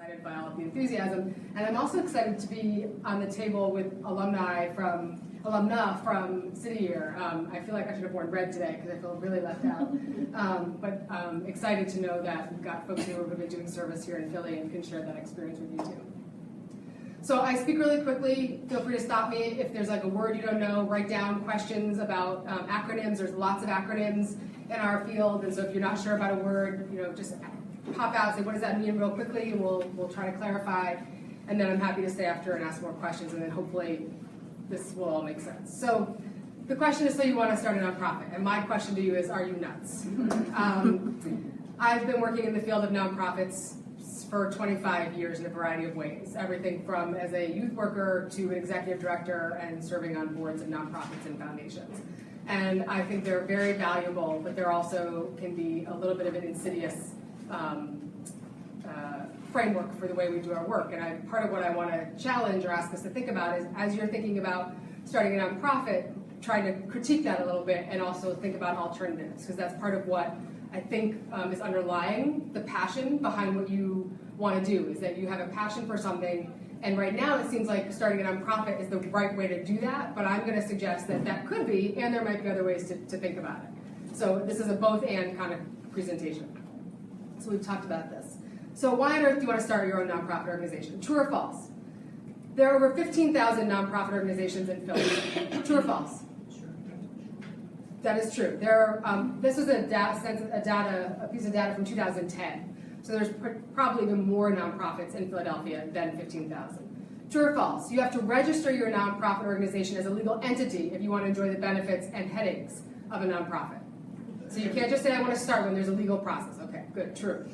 excited by all of the enthusiasm, and I'm also excited to be on the table with alumna from City Year. I feel like I should have worn red today because I feel really left out. But excited to know that we've got folks here who have been doing service here in Philly and can share that experience with you too. So I speak really quickly. Feel free to stop me if there's like a word you don't know. Write down questions about acronyms. There's lots of acronyms in our field, and so if you're not sure about a word, just pop out and say, what does that mean real quickly, and we'll try to clarify. And then I'm happy to stay after and ask more questions, and then hopefully this will all make sense. So the question is, so you want to start a nonprofit, and my question to you is, are you nuts? I've been working in the field of nonprofits for 25 years in a variety of ways, everything from as a youth worker to an executive director and serving on boards of nonprofits and foundations. And I think they're very valuable, but there also can be a little bit of an insidious framework for the way we do our work. And part of what I want to challenge or ask us to think about is, as you're thinking about starting a nonprofit, try to critique that a little bit and also think about alternatives, because that's part of what I think is underlying the passion behind what you want to do, is that you have a passion for something, and right now it seems like starting a nonprofit is the right way to do that, but I'm going to suggest that that could be, and there might be other ways to think about it. So this is a both-and kind of presentation. So we've talked about this. So why on earth do you want to start your own nonprofit organization? True or false? There are over 15,000 nonprofit organizations in Philly. True or false? That is true. This was a piece of data from 2010. So there's probably even more nonprofits in Philadelphia than 15,000. True or false? You have to register your nonprofit organization as a legal entity if you want to enjoy the benefits and headaches of a nonprofit. So you can't just say, I want to start when there's a legal process. Okay, good, true.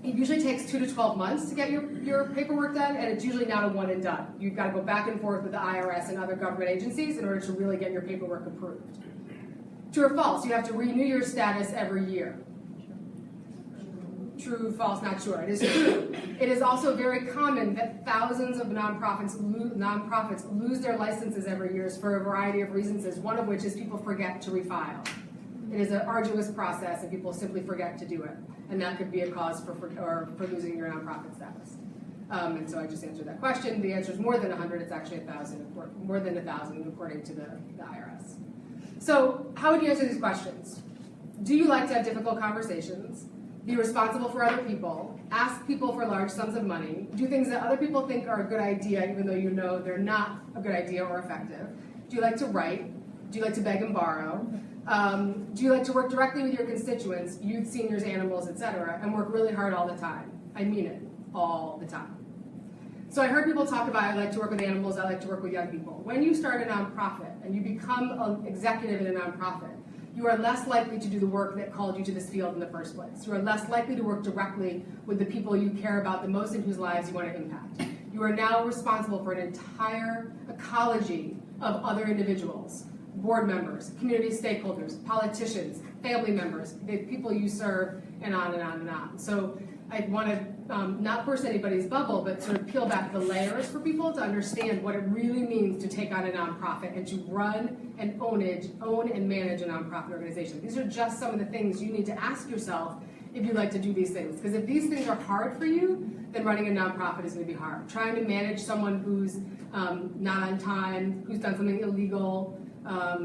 It usually takes 2 to 12 months to get your paperwork done, and it's usually not a one and done. You've got to go back and forth with the IRS and other government agencies in order to really get your paperwork approved. True or false? You have to renew your status every year. True, false, not sure. It is true. It is also very common that thousands of nonprofits lose their licenses every year for a variety of reasons, one of which is people forget to refile. It is an arduous process, and people simply forget to do it. And that could be a cause for losing your nonprofit status. And so I just answered that question. The answer is more than 100. It's actually 1,000, more than 1,000 according to the IRS. So how would you answer these questions? Do you like to have difficult conversations? Be responsible for other people? Ask people for large sums of money? Do things that other people think are a good idea even though you know they're not a good idea or effective? Do you like to write? Do you like to beg and borrow? Do you like to work directly with your constituents, youth, seniors, animals, etc., and work really hard all the time? I mean it, all the time. So I heard people talk about, I like to work with animals, I like to work with young people. When you start a nonprofit and you become an executive in a nonprofit, you are less likely to do the work that called you to this field in the first place. You are less likely to work directly with the people you care about the most and whose lives you want to impact. You are now responsible for an entire ecology of other individuals. Board members, community stakeholders, politicians, family members, the people you serve, and on and on and on. So I want to not burst anybody's bubble, but sort of peel back the layers for people to understand what it really means to take on a nonprofit and to run and own and manage a nonprofit organization. These are just some of the things you need to ask yourself if you'd like to do these things. Because if these things are hard for you, then running a nonprofit is going to be hard. Trying to manage someone who's not on time, who's done something illegal,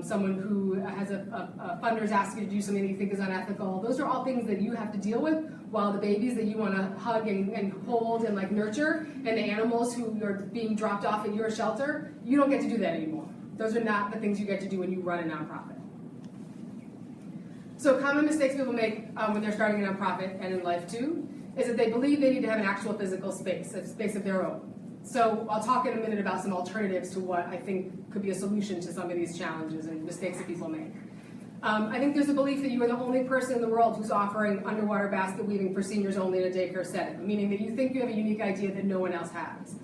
someone who has a funders ask you to do something that you think is unethical. Those are all things that you have to deal with, while the babies that you want to hug and hold and nurture, and the animals who are being dropped off at your shelter, you don't get to do that anymore. Those are not the things you get to do when you run a nonprofit. So common mistakes people make when they're starting a nonprofit, and in life too, is that they believe they need to have an actual physical space, a space of their own. So I'll talk in a minute about some alternatives to what I think could be a solution to some of these challenges and mistakes that people make. I think there's a belief that you are the only person in the world who's offering underwater basket weaving for seniors only in a daycare setting, meaning that you think you have a unique idea that no one else has.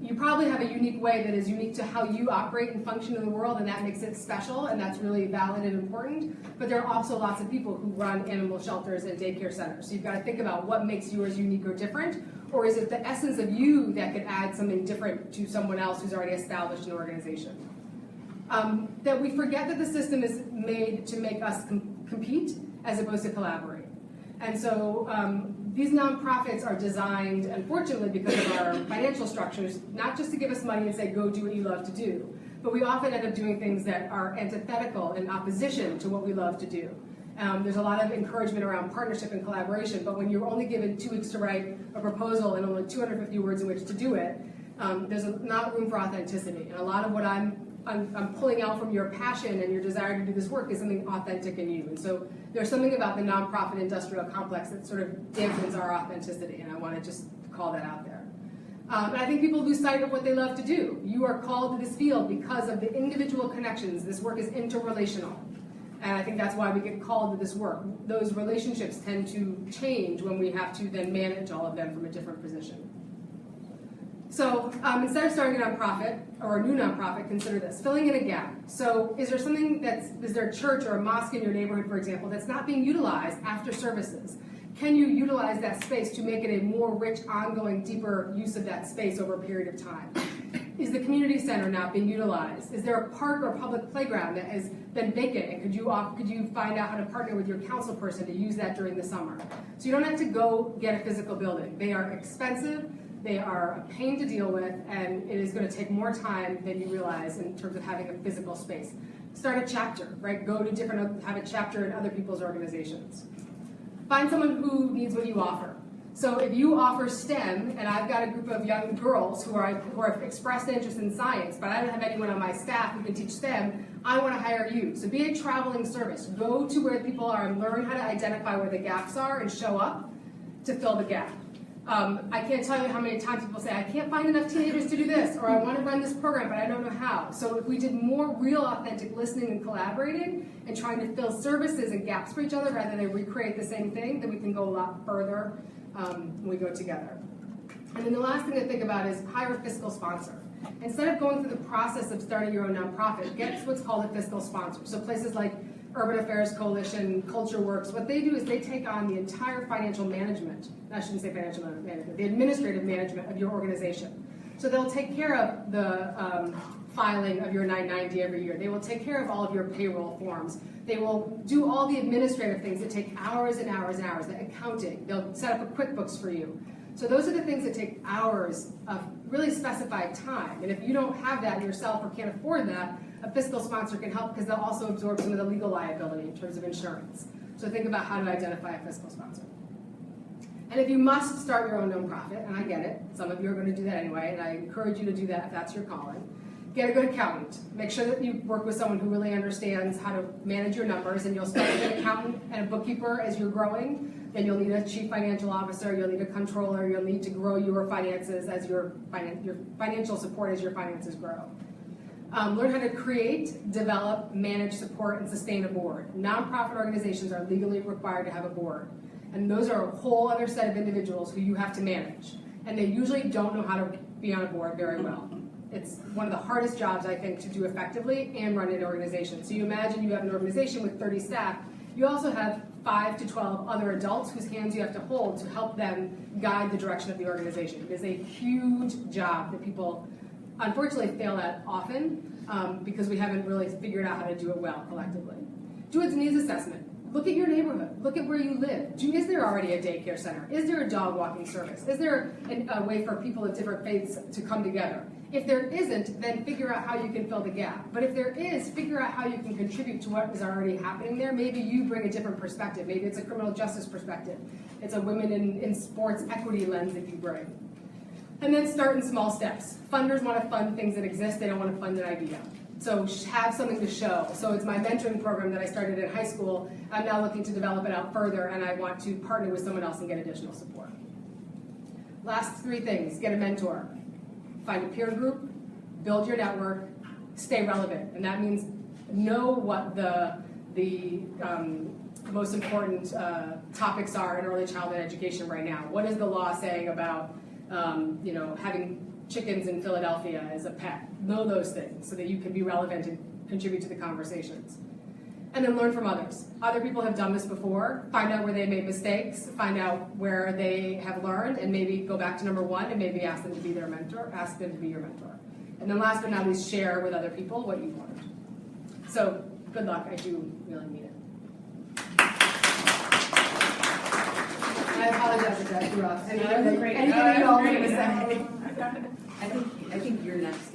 You probably have a unique way that is unique to how you operate and function in the world, and that makes it special, and that's really valid and important. But there are also lots of people who run animal shelters and daycare centers. So you've got to think about what makes yours unique or different, or is it the essence of you that could add something different to someone else who's already established an organization? That we forget that the system is made to make us compete as opposed to collaborate. And so these nonprofits are designed, unfortunately, because of our financial structures, not just to give us money and say, go do what you love to do, but we often end up doing things that are antithetical in opposition to what we love to do. There's a lot of encouragement around partnership and collaboration, but when you're only given 2 weeks to write a proposal and only 250 words in which to do it, there's not room for authenticity. And a lot of what I'm pulling out from your passion and your desire to do this work is something authentic in you. And so there's something about the nonprofit industrial complex that sort of dampens our authenticity, and I want to just call that out there. And I think people lose sight of what they love to do. You are called to this field because of the individual connections. This work is interrelational. And I think that's why we get called to this work. Those relationships tend to change when we have to then manage all of them from a different position. So instead of starting a nonprofit or a new nonprofit, consider this, filling in a gap. So is there a church or a mosque in your neighborhood, for example, that's not being utilized after services? Can you utilize that space to make it a more rich, ongoing, deeper use of that space over a period of time? Is the community center not being utilized? Is there a park or public playground that has been vacant? And could you find out how to partner with your council person to use that during the summer? So you don't have to go get a physical building. They are expensive, they are a pain to deal with, and it is going to take more time than you realize in terms of having a physical space. Start a chapter, right? Have a chapter in other people's organizations. Find someone who needs what you offer. So if you offer STEM, and I've got a group of young girls who have expressed interest in science, but I don't have anyone on my staff who can teach STEM, I want to hire you. So be a traveling service. Go to where people are and learn how to identify where the gaps are and show up to fill the gap. I can't tell you how many times people say, I can't find enough teenagers to do this, or I want to run this program, but I don't know how. So if we did more real, authentic listening and collaborating and trying to fill services and gaps for each other rather than recreate the same thing, then we can go a lot further when we go together. And then the last thing to think about is hire a fiscal sponsor. Instead of going through the process of starting your own nonprofit, get what's called a fiscal sponsor. So places like Urban Affairs Coalition, Culture Works, what they do is they take on the entire financial management, I shouldn't say financial management, the administrative management of your organization. So they'll take care of the filing of your 990 every year. They will take care of all of your payroll forms. They will do all the administrative things that take hours and hours and hours, the accounting. They'll set up a QuickBooks for you. So those are the things that take hours of really specified time. And if you don't have that yourself or can't afford that, a fiscal sponsor can help because they'll also absorb some of the legal liability in terms of insurance. So think about how to identify a fiscal sponsor. And if you must start your own nonprofit, and I get it, some of you are going to do that anyway, and I encourage you to do that if that's your calling, get a good accountant. Make sure that you work with someone who really understands how to manage your numbers, and you'll start with an accountant and a bookkeeper as you're growing. Then you'll need a chief financial officer, you'll need a controller, you'll need to grow your finances as your financial support as your finances grow. Learn how to create, develop, manage, support, and sustain a board. Nonprofit organizations are legally required to have a board. And those are a whole other set of individuals who you have to manage. And they usually don't know how to be on a board very well. It's one of the hardest jobs, I think, to do effectively and run an organization. So you imagine you have an organization with 30 staff. You also have 5 to 12 other adults whose hands you have to hold to help them guide the direction of the organization. It is a huge job that people unfortunately fail at often because we haven't really figured out how to do it well collectively. Do a needs assessment. Look at your neighborhood. Look at where you live. Is there already a daycare center? Is there a dog walking service? Is there a way for people of different faiths to come together? If there isn't, then figure out how you can fill the gap. But if there is, figure out how you can contribute to what is already happening there. Maybe you bring a different perspective. Maybe it's a criminal justice perspective. It's a women in sports equity lens that you bring. And then start in small steps. Funders want to fund things that exist. They don't want to fund an idea. So have something to show. So it's my mentoring program that I started in high school. I'm now looking to develop it out further, and I want to partner with someone else and get additional support. Last 3 things. Get a mentor. Find a peer group. Build your network. Stay relevant. And that means know what the most important topics are in early childhood education right now. What is the law saying about having chickens in Philadelphia as a pet? Know those things so that you can be relevant and contribute to the conversations. And then learn from others. Other people have done this before. Find out where they made mistakes. Find out where they have learned, and maybe go back to number 1 and maybe ask them to be their mentor. Ask them to be your mentor. And then last but not least, share with other people what you've learned. So good luck. I do really mean it. I apologize. that threw off. That was great. Anything you all want to say? I think you're next.